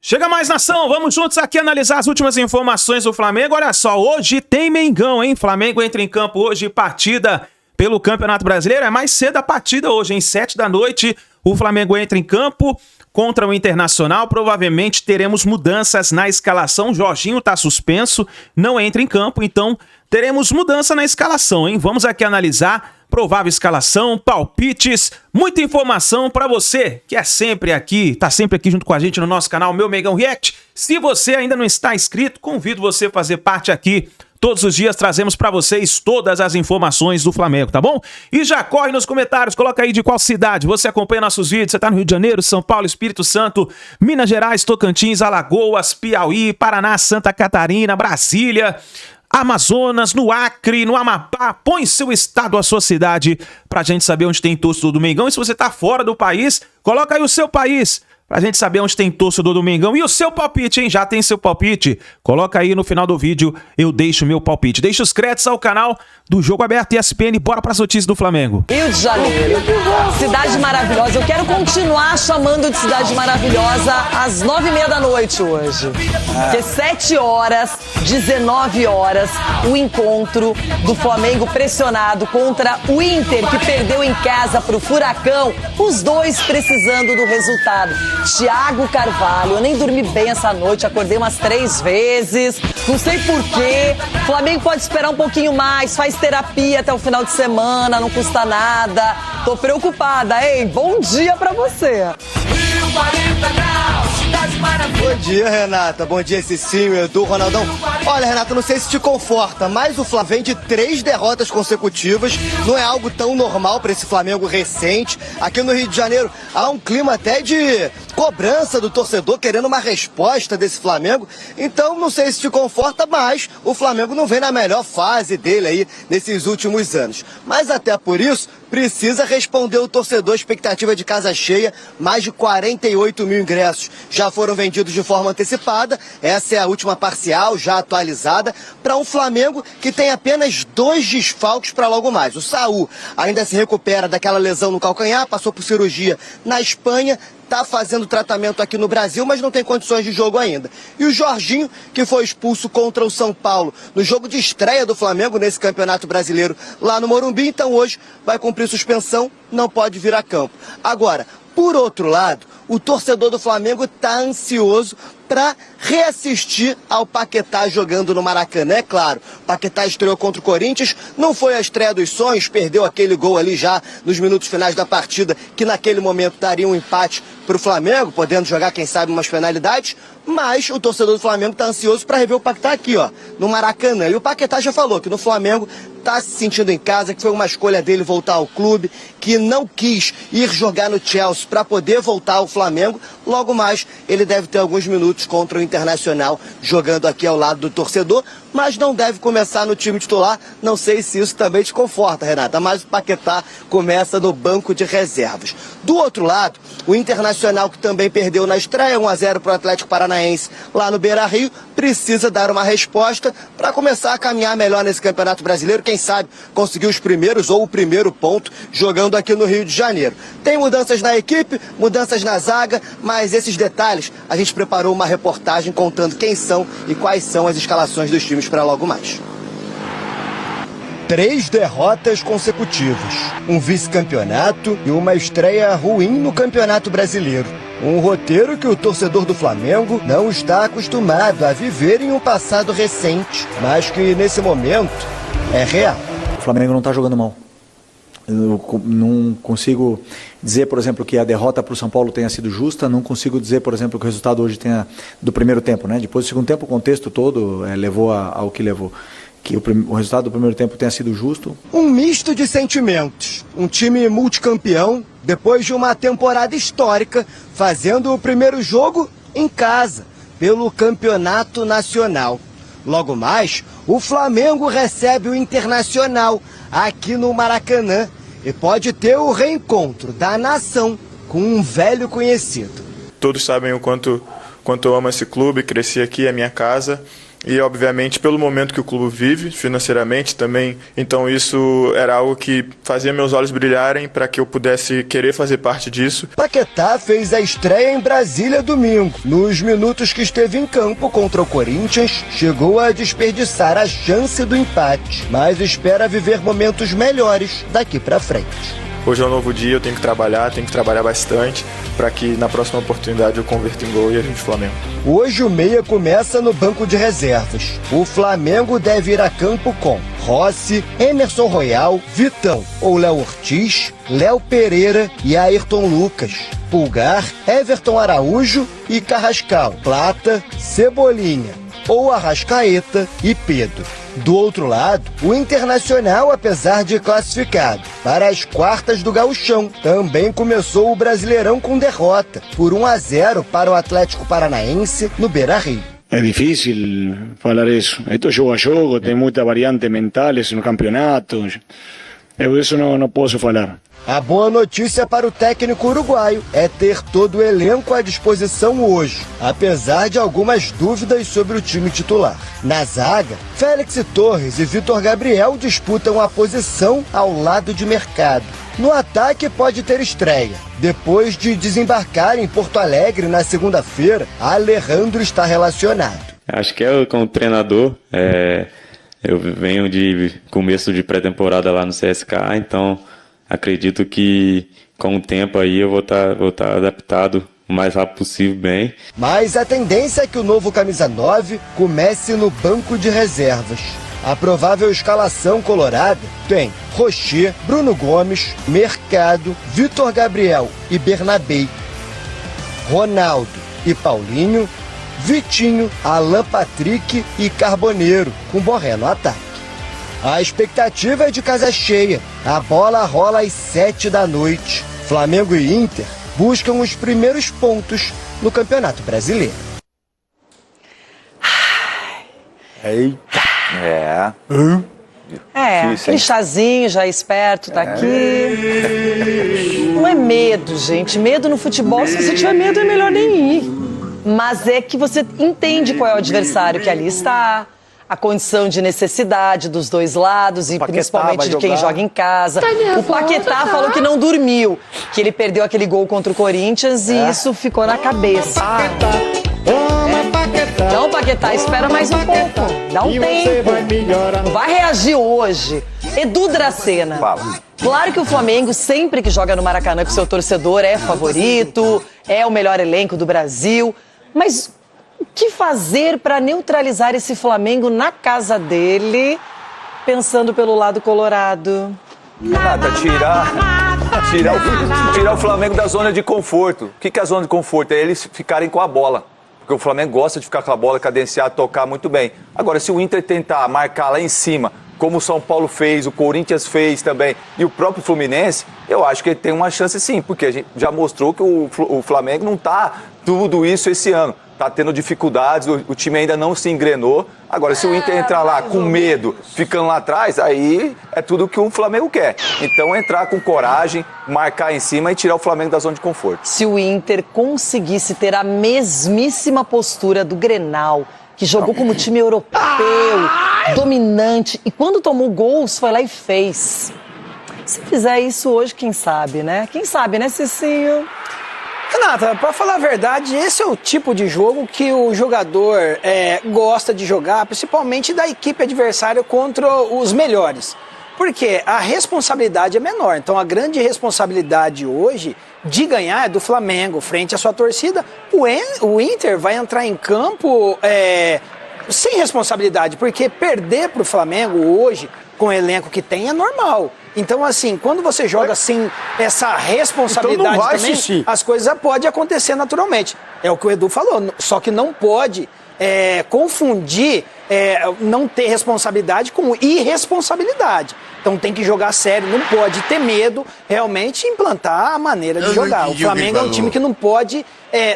Chega mais, nação, vamos juntos aqui analisar as últimas informações do Flamengo. Olha só, hoje tem Mengão, hein? Flamengo entra em campo hoje, partida pelo Campeonato Brasileiro. É mais cedo a partida hoje, em 7 da noite. O Flamengo entra em campo contra o Internacional. Provavelmente teremos mudanças na escalação. Jorginho tá suspenso, não entra em campo, então teremos mudança na escalação, hein? Vamos aqui analisar provável escalação, palpites, muita informação para você que é sempre aqui, tá sempre aqui junto com a gente no nosso canal Meu Mengão React. Se você ainda não está inscrito, convido você a fazer parte aqui. Todos os dias trazemos para vocês todas as informações do Flamengo, tá bom? E já corre nos comentários, coloca aí de qual cidade você acompanha nossos vídeos. Você tá no Rio de Janeiro, São Paulo, Espírito Santo, Minas Gerais, Tocantins, Alagoas, Piauí, Paraná, Santa Catarina, Brasília, Amazonas, no Acre, no Amapá. Põe seu estado, a sua cidade, pra gente saber onde tem torcedor do Mengão. E se você tá fora do país, coloca aí o seu país, pra gente saber onde tem torcedor do Mengão. E o seu palpite, hein? Já tem seu palpite? Coloca aí no final do vídeo, eu deixo meu palpite. Deixa os créditos ao canal do Jogo Aberto ESPN. Bora pras notícias do Flamengo. Rio de Janeiro, cidade maravilhosa. Eu quero continuar chamando de cidade maravilhosa às 9h30 da noite hoje. Porque 7 horas, 19 horas, o encontro do Flamengo pressionado contra o Inter, que perdeu em casa pro Furacão. Os dois precisando do resultado. Thiago Carvalho, eu nem dormi bem essa noite, acordei umas 3 vezes, não sei porquê. Flamengo pode esperar um pouquinho mais, faz terapia até o final de semana, não custa nada. Tô preocupada, hein? Bom dia pra você. Bom dia, Renata. Bom dia, Cicinho, Edu, Ronaldão. Olha, Renata, não sei se te conforta, mas o Flamengo vem de 3 derrotas consecutivas. Não é algo tão normal para esse Flamengo recente. Aqui no Rio de Janeiro há um clima até de cobrança do torcedor, querendo uma resposta desse Flamengo. Então, não sei se te conforta, mas o Flamengo não vem na melhor fase dele aí nesses últimos anos. Mas até por isso, precisa responder o torcedor. Expectativa de casa cheia, mais de 48 mil ingressos já foram vendidos de forma antecipada. Essa é a última parcial, já atualizada, para um Flamengo que tem apenas 2 desfalques para logo mais. O Saúl ainda se recupera daquela lesão no calcanhar, passou por cirurgia na Espanha, está fazendo tratamento aqui no Brasil, mas não tem condições de jogo ainda. E o Jorginho, que foi expulso contra o São Paulo no jogo de estreia do Flamengo nesse Campeonato Brasileiro lá no Morumbi, então hoje vai cumprir suspensão, não pode vir a campo. Agora, por outro lado, o torcedor do Flamengo está ansioso para reassistir ao Paquetá jogando no Maracanã. É claro, o Paquetá estreou contra o Corinthians, não foi a estreia dos sonhos, perdeu aquele gol ali já nos minutos finais da partida, que naquele momento daria um empate para o Flamengo, podendo jogar, quem sabe, umas penalidades, mas o torcedor do Flamengo está ansioso para rever o Paquetá aqui, ó, no Maracanã. E o Paquetá já falou que no Flamengo está se sentindo em casa, que foi uma escolha dele voltar ao clube, que não quis ir jogar no Chelsea para poder voltar ao Flamengo. Logo mais, ele deve ter alguns minutos contra o Internacional, jogando aqui ao lado do torcedor, mas não deve começar no time titular. Não sei se isso também te conforta, Renata, mas o Paquetá começa no banco de reservas. Do outro lado, o Internacional, que também perdeu na estreia, 1-0 para o Atlético Paranaense lá no Beira-Rio, precisa dar uma resposta para começar a caminhar melhor nesse Campeonato Brasileiro, quem sabe conseguir os primeiros ou o primeiro ponto jogando aqui no Rio de Janeiro. Tem mudanças na equipe, mudanças na zaga, mas esses detalhes a gente preparou uma reportagem contando quem são e quais são as escalações dos times para logo mais. 3 derrotas consecutivas, um vice-campeonato e uma estreia ruim no Campeonato Brasileiro. Um roteiro que o torcedor do Flamengo não está acostumado a viver em um passado recente, mas que nesse momento é real. O Flamengo não está jogando mal. Eu não consigo dizer, por exemplo, que a derrota para o São Paulo tenha sido justa, não consigo dizer, por exemplo, que o resultado hoje tenha do primeiro tempo, né? Depois do segundo tempo, o contexto todo levou ao que levou. Que o resultado do primeiro tempo tenha sido justo. Um misto de sentimentos. Um time multicampeão, depois de uma temporada histórica, fazendo o primeiro jogo em casa, pelo Campeonato Nacional. Logo mais, o Flamengo recebe o Internacional aqui no Maracanã e pode ter o reencontro da nação com um velho conhecido. Todos sabem o quanto eu amo esse clube, cresci aqui, é minha casa. e, obviamente, pelo momento que o clube vive, financeiramente também. Então, isso era algo que fazia meus olhos brilharem para que eu pudesse querer fazer parte disso. Paquetá fez a estreia em Brasília domingo. Nos minutos que esteve em campo contra o Corinthians, chegou a desperdiçar a chance do empate, mas espera viver momentos melhores daqui para frente. Hoje é um novo dia, eu tenho que trabalhar bastante para que na próxima oportunidade eu converta em gol e a gente Flamengo. Hoje o meia começa no banco de reservas. O Flamengo deve ir a campo com Rossi, Emerson Royal, Vitão ou Léo Ortiz, Léo Pereira e Ayrton Lucas, Pulgar, Everton Araújo e Carrascal, Plata, Cebolinha ou Arrascaeta e Pedro. Do outro lado, o Internacional, apesar de classificado para as quartas do Gauchão, também começou o Brasileirão com derrota por 1-0 para o Atlético Paranaense no Beira-Rio. É difícil falar isso. Esto é jogo a jogo, tem muitas variantes mentais no campeonato. Eu isso não posso falar. A boa notícia para o técnico uruguaio é ter todo o elenco à disposição hoje, apesar de algumas dúvidas sobre o time titular. Na zaga, Félix Torres e Vitor Gabriel disputam a posição ao lado de Mercado. No ataque pode ter estreia. Depois de desembarcar em Porto Alegre na segunda-feira, Alejandro está relacionado. Acho que com o treinador. Eu venho de começo de pré-temporada lá no CSK, então acredito que com o tempo aí eu vou estar adaptado o mais rápido possível, bem. Mas a tendência é que o novo camisa 9 comece no banco de reservas. A provável escalação colorada tem Rocher, Bruno Gomes, Mercado, Vitor Gabriel e Bernabé, Ronaldo e Paulinho, Vitinho, Alan Patrick e Carboneiro, com Borré no ataque. A expectativa é de casa cheia. A bola rola às 7 da noite. Flamengo e Inter buscam os primeiros pontos no Campeonato Brasileiro. Eita. Aquele chazinho já esperto tá aqui. Não é medo, gente. Medo no futebol, se você tiver medo, é melhor nem ir. Mas é que você entende qual é o adversário que ali está, a condição de necessidade dos dois lados e principalmente de quem joga em casa. O Paquetá falou que não dormiu, que ele perdeu aquele gol contra o Corinthians e isso ficou na cabeça. Então, Paquetá, espera mais um pouco. Dá um tempo. Não vai reagir hoje. Edu Dracena. Claro que o Flamengo, sempre que joga no Maracanã com seu torcedor, é favorito, é o melhor elenco do Brasil. Mas o que fazer para neutralizar esse Flamengo na casa dele, pensando pelo lado colorado? Renata, tirar o Flamengo da zona de conforto. O que é a zona de conforto? É eles ficarem com a bola. Porque o Flamengo gosta de ficar com a bola, cadenciar, tocar muito bem. Agora, se o Inter tentar marcar lá em cima, como o São Paulo fez, o Corinthians fez também, e o próprio Fluminense, eu acho que ele tem uma chance sim, porque a gente já mostrou que o Flamengo não está tudo isso esse ano. Está tendo dificuldades, o time ainda não se engrenou. Agora, se o Inter entrar lá com medo, ficando lá atrás, aí é tudo o que o Flamengo quer. Então, entrar com coragem, marcar em cima e tirar o Flamengo da zona de conforto. Se o Inter conseguisse ter a mesmíssima postura do Grenal, que jogou como time europeu, dominante, e quando tomou gols, foi lá e fez. Se fizer isso hoje, quem sabe, né? Quem sabe, né, Cicinho? Renata, pra falar a verdade, esse é o tipo de jogo que o jogador gosta de jogar, principalmente da equipe adversária contra os melhores. Porque a responsabilidade é menor. Então a grande responsabilidade hoje de ganhar é do Flamengo frente à sua torcida. O Inter vai entrar em campo sem responsabilidade, porque perder pro Flamengo hoje, com o elenco que tem, é normal. Então, assim, quando você joga sem essa responsabilidade então também, assistir. As coisas podem acontecer naturalmente. É o que o Edu falou, só que não pode confundir não ter responsabilidade com irresponsabilidade. Então tem que jogar sério, não pode ter medo, realmente implantar a maneira de jogar. O Flamengo é um time que não pode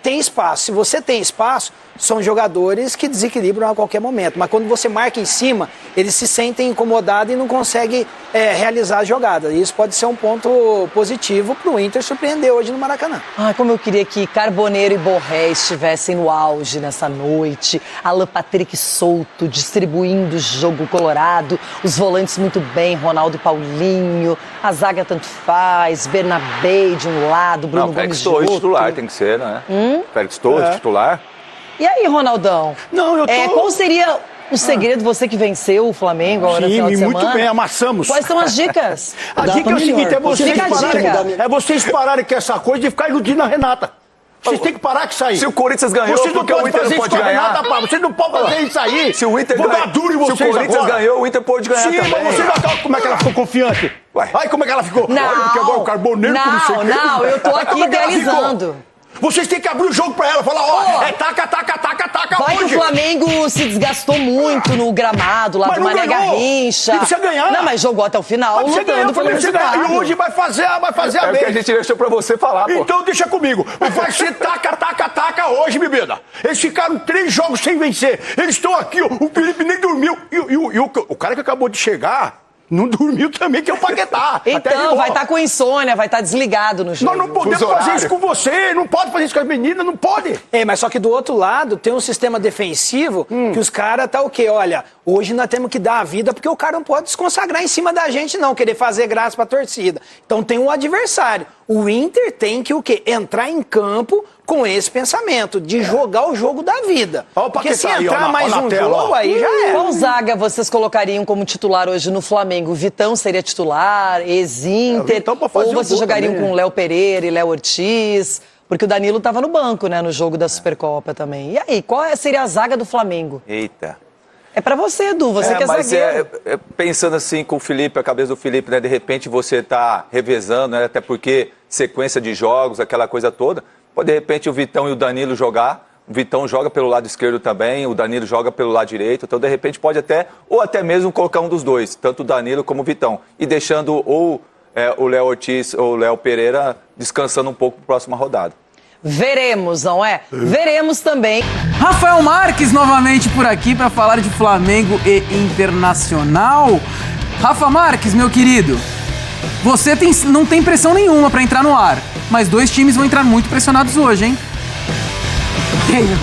ter espaço. Se você tem espaço, são jogadores que desequilibram a qualquer momento. Mas quando você marca em cima, eles se sentem incomodados e não conseguem realizar a jogada. E isso pode ser um ponto positivo para o Inter surpreender hoje no Maracanã. Ai, como eu queria que Carboneiro e Borré estivessem no auge nessa noite. Alan Patrick solto, distribuindo o jogo colorado. Os volantes muito bem, Ronaldo e Paulinho. A zaga tanto faz, Bernabé de um lado, Bruno Gomes de outro. Titular tem que ser, né? Félix Torres, titular. E aí, Ronaldão? Não, eu tô... Qual seria o segredo, você que venceu o Flamengo agora no final de semana? Muito bem, amassamos. Quais são as dicas? A dica é o seguinte, vocês pararem com essa coisa de ficar iludindo a Renata. Vocês têm que parar com isso aí. Se o Corinthians ganhou, vocês não porque o podem Inter fazer não isso pode com a ganhar. Renata, pá. Vocês não podem fazer isso aí. Se o Inter Vou dar duro em vocês se o Corinthians agora. ganhou, o Inter pode ganhar também. Sim, mas você não como é que ela ficou confiante? Ué. Ai, como é que ela ficou? Não, olha, porque agora o Carboneiro... não, eu tô aqui idealizando. Vocês têm que abrir o jogo pra ela, falar, taca vai hoje. Que o Flamengo se desgastou muito no gramado lá mas do Mané Garrincha. Não precisa ganhar. Não, mas jogou até o final lutando pelo resultado. E hoje vai fazer a vez. É o que a gente deixou pra você falar, pô. Então deixa comigo. Vai ser taca hoje, bebida. Eles ficaram 3 jogos sem vencer. Eles estão aqui, ó, o Felipe nem dormiu. E o cara que acabou de chegar... Não dormiu também, que é o Paquetá. Então, vai estar com insônia, vai estar desligado no jogo. Nós não podemos fazer isso com você, não pode fazer isso com as meninas, não pode. Mas só que do outro lado tem um sistema defensivo que os caras tá o quê? Olha, hoje nós temos que dar a vida porque o cara não pode se consagrar em cima da gente não, querer fazer graça pra torcida. Então tem um adversário. O Inter tem que o quê? Entrar em campo com esse pensamento de jogar o jogo da vida. Porque se entrar mais um jogo, aí já é. Qual zaga vocês colocariam como titular hoje no Flamengo? O Vitão seria titular, ex-Inter? Ou vocês jogariam com Léo Pereira e Léo Ortiz? Porque o Danilo estava no banco, né, no jogo da Supercopa também. E aí, qual seria a zaga do Flamengo? Eita. É pra você, Edu, você que é zagueiro. Pensando assim com o Felipe, a cabeça do Felipe, né, de repente você tá revezando, né, até porque sequência de jogos, aquela coisa toda. Pode, de repente, o Vitão e o Danilo jogar. O Vitão joga pelo lado esquerdo também, o Danilo joga pelo lado direito. Então, de repente, pode até, ou até mesmo colocar um dos dois, tanto o Danilo como o Vitão. E deixando ou o Léo Ortiz ou o Léo Pereira descansando um pouco para a próxima rodada. Veremos, não é? Veremos também. Rafael Marques novamente por aqui para falar de Flamengo e Internacional. Rafa Marques, meu querido, você não tem pressão nenhuma para entrar no ar, mas 2 times vão entrar muito pressionados hoje, hein?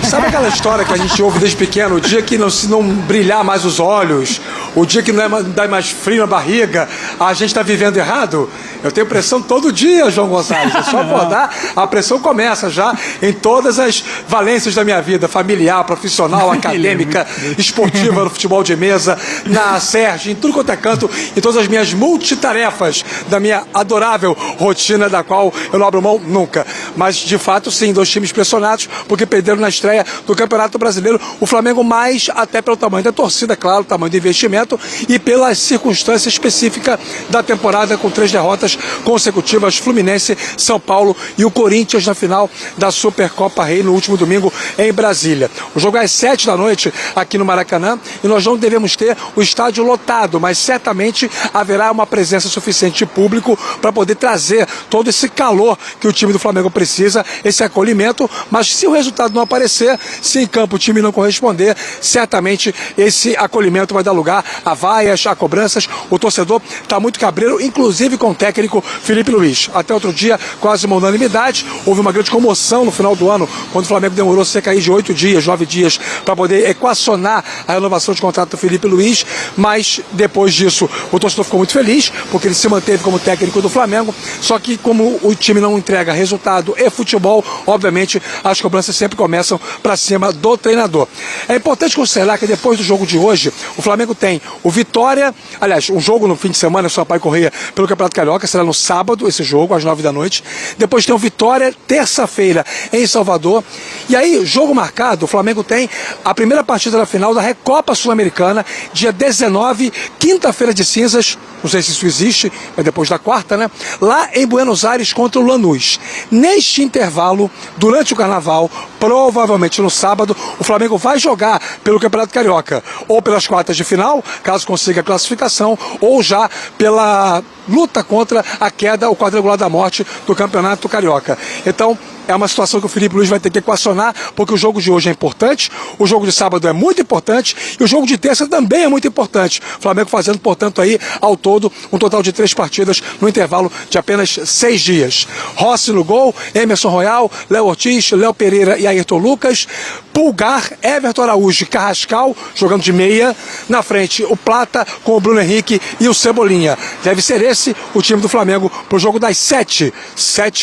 Sabe aquela história que a gente ouve desde pequeno? O dia que se não brilhar mais os olhos, o dia que não dá mais frio na barriga, a gente está vivendo errado? Eu tenho pressão todo dia, João Gonçalves. É só acordar, a pressão começa já em todas as valências da minha vida, familiar, profissional, acadêmica, esportiva, no futebol de mesa, na Sérgio, em tudo quanto é canto, em todas as minhas multitarefas da minha adorável rotina, da qual eu não abro mão nunca. Mas, de fato, sim, 2 times pressionados, porque perderam na estreia do Campeonato Brasileiro. O Flamengo mais, até pelo tamanho da torcida, claro, tamanho do investimento, e pela circunstância específica da temporada, com 3 derrotas consecutivas, Fluminense, São Paulo e o Corinthians na final da Supercopa Rei no último domingo em Brasília. O jogo é às 7 da noite aqui no Maracanã e nós não devemos ter o estádio lotado, mas certamente haverá uma presença suficiente de público para poder trazer todo esse calor que o time do Flamengo precisa, esse acolhimento, mas se o resultado não aparecer, se em campo o time não corresponder, certamente esse acolhimento vai dar lugar a vaias, a cobranças. O torcedor está muito cabreiro, inclusive com o técnico Felipe Luiz. Até outro dia, quase uma unanimidade, houve uma grande comoção no final do ano, quando o Flamengo demorou cerca aí de 8 dias, 9 dias, para poder equacionar a renovação de contrato do Felipe Luiz, mas depois disso o torcedor ficou muito feliz, porque ele se manteve como técnico do Flamengo, só que como o time não entrega resultado e futebol, obviamente as cobranças sempre começam para cima do treinador. É importante considerar que depois do jogo de hoje, o Flamengo tem o Vitória, aliás, um jogo no fim de semana, Sampaio Corrêa, pelo Campeonato Carioca, será no sábado esse jogo, às 9 da noite. Depois tem o Vitória, terça-feira, em Salvador. E aí, jogo marcado, o Flamengo tem a primeira partida da final da Recopa Sul-Americana, dia 19, quinta-feira de cinzas, não sei se isso existe, mas depois da quarta, né? Lá em Buenos Aires contra o Lanús. Neste intervalo, durante o Carnaval, provavelmente no sábado, o Flamengo vai jogar pelo Campeonato Carioca, ou pelas quartas de final, caso consiga a classificação, ou já pela luta contra a queda, o quadrangular da morte do Campeonato Carioca. Então, é uma situação que o Felipe Luiz vai ter que equacionar, porque o jogo de hoje é importante, o jogo de sábado é muito importante e o jogo de terça também é muito importante. O Flamengo fazendo, portanto, aí, ao todo, um total de 3 partidas no intervalo de apenas 6 dias. Rossi no gol, Emerson Royal, Léo Ortiz, Léo Pereira e Ayrton Lucas, Pulgar, Everton Araújo e Carrascal, jogando de meia. Na frente, o Plata com o Bruno Henrique e o Cebolinha. Deve ser esse o time do Flamengo para o jogo das 7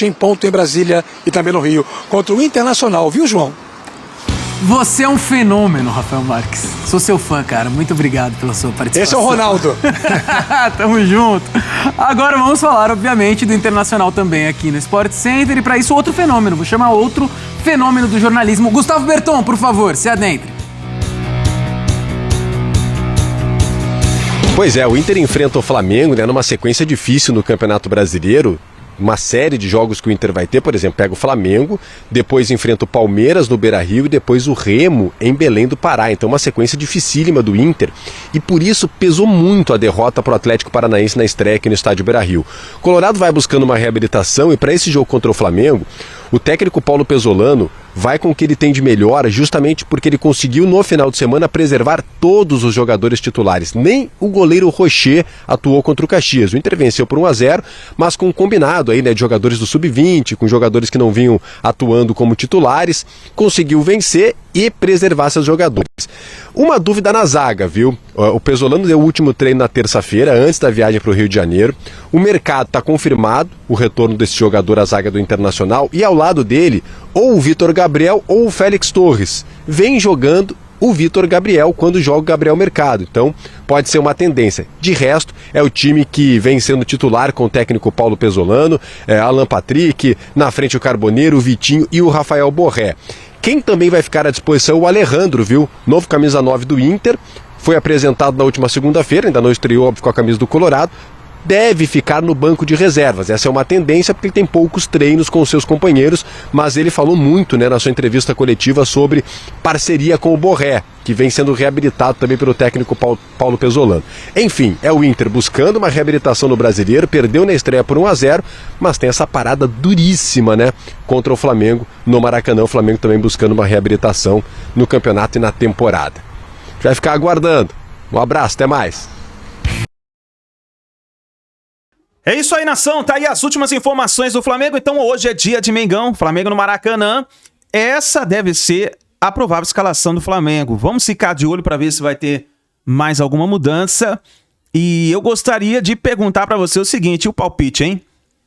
em ponto em Brasília e também no Rio, contra o Internacional, viu, João? Você é um fenômeno, Rafael Marques. Sou seu fã, cara. Muito obrigado pela sua participação. Esse é o Ronaldo. Tamo junto. Agora vamos falar, obviamente, do Internacional também aqui no Sport Center. E para isso, outro fenômeno. Vou chamar outro fenômeno do jornalismo. Gustavo Berton, por favor, se adentre. Pois é, o Inter enfrenta o Flamengo, né, numa sequência difícil no Campeonato Brasileiro. Uma série de jogos que o Inter vai ter, por exemplo, pega o Flamengo, depois enfrenta o Palmeiras no Beira-Rio e depois o Remo em Belém do Pará. Então uma sequência dificílima do Inter e por isso pesou muito a derrota para o Atlético Paranaense na estreia aqui no estádio Beira-Rio. Colorado vai buscando uma reabilitação e para esse jogo contra o Flamengo, o técnico Paulo Pesolano vai com o que ele tem de melhor, justamente porque ele conseguiu no final de semana preservar todos os jogadores titulares. Nem o goleiro Rocher atuou contra o Caxias. O Inter venceu por 1-0, mas com um combinado aí, né, de jogadores do Sub-20, com jogadores que não vinham atuando como titulares, conseguiu vencer e preservar seus jogadores. Uma dúvida na zaga, viu? O Pesolano deu o último treino na terça-feira, antes da viagem para o Rio de Janeiro. O mercado está confirmado, o retorno desse jogador à zaga do Internacional, e ao lado dele, ou o Vitor Gabriel ou o Félix Torres. Vem jogando o Vitor Gabriel quando joga o Gabriel Mercado. Então, pode ser uma tendência. De resto, é o time que vem sendo titular com o técnico Paulo Pesolano, Alan Patrick, na frente o Carboneiro, o Vitinho e o Rafael Borré. Quem também vai ficar à disposição é o Alejandro, viu? Novo camisa 9 do Inter, foi apresentado na última segunda-feira, ainda não estreou, óbvio, com a camisa do Colorado, deve ficar no banco de reservas. Essa é uma tendência porque ele tem poucos treinos com os seus companheiros, mas ele falou muito, né, na sua entrevista coletiva sobre parceria com o Borré, que vem sendo reabilitado também pelo técnico Paulo Pesolano. Enfim, é o Inter buscando uma reabilitação no Brasileiro, perdeu na estreia por 1-0, mas tem essa parada duríssima, né, contra o Flamengo no Maracanã. O Flamengo também buscando uma reabilitação no campeonato e na temporada. Vai ficar aguardando. Um abraço, até mais. É isso aí, nação. Tá aí as últimas informações do Flamengo. Então hoje é dia de Mengão, Flamengo no Maracanã. Essa deve ser a provável escalação do Flamengo. Vamos ficar de olho para ver se vai ter mais alguma mudança. E eu gostaria de perguntar para você o seguinte, o palpite, hein?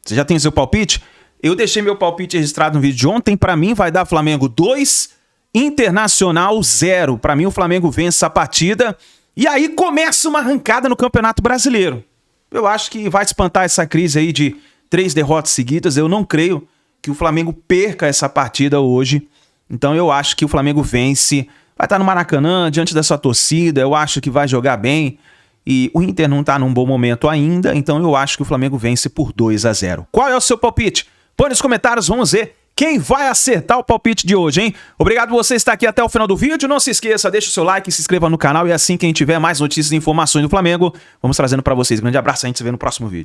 Você já tem o seu palpite? Eu deixei meu palpite registrado no vídeo de ontem. Para mim vai dar Flamengo 2, Internacional 0. Para mim o Flamengo vence a partida. E aí começa uma arrancada no Campeonato Brasileiro. Eu acho que vai espantar essa crise aí de 3 derrotas seguidas. Eu não creio que o Flamengo perca essa partida hoje. Então eu acho que o Flamengo vence. Vai estar no Maracanã, diante da sua torcida. Eu acho que vai jogar bem. E o Inter não está num bom momento ainda. Então eu acho que o Flamengo vence por 2-0. Qual é o seu palpite? Põe nos comentários, vamos ver quem vai acertar o palpite de hoje, hein? Obrigado por você estar aqui até o final do vídeo. Não se esqueça, deixa o seu like, se inscreva no canal. E assim que a gente tiver mais notícias e informações do Flamengo, vamos trazendo para vocês. Grande abraço, a gente se vê no próximo vídeo.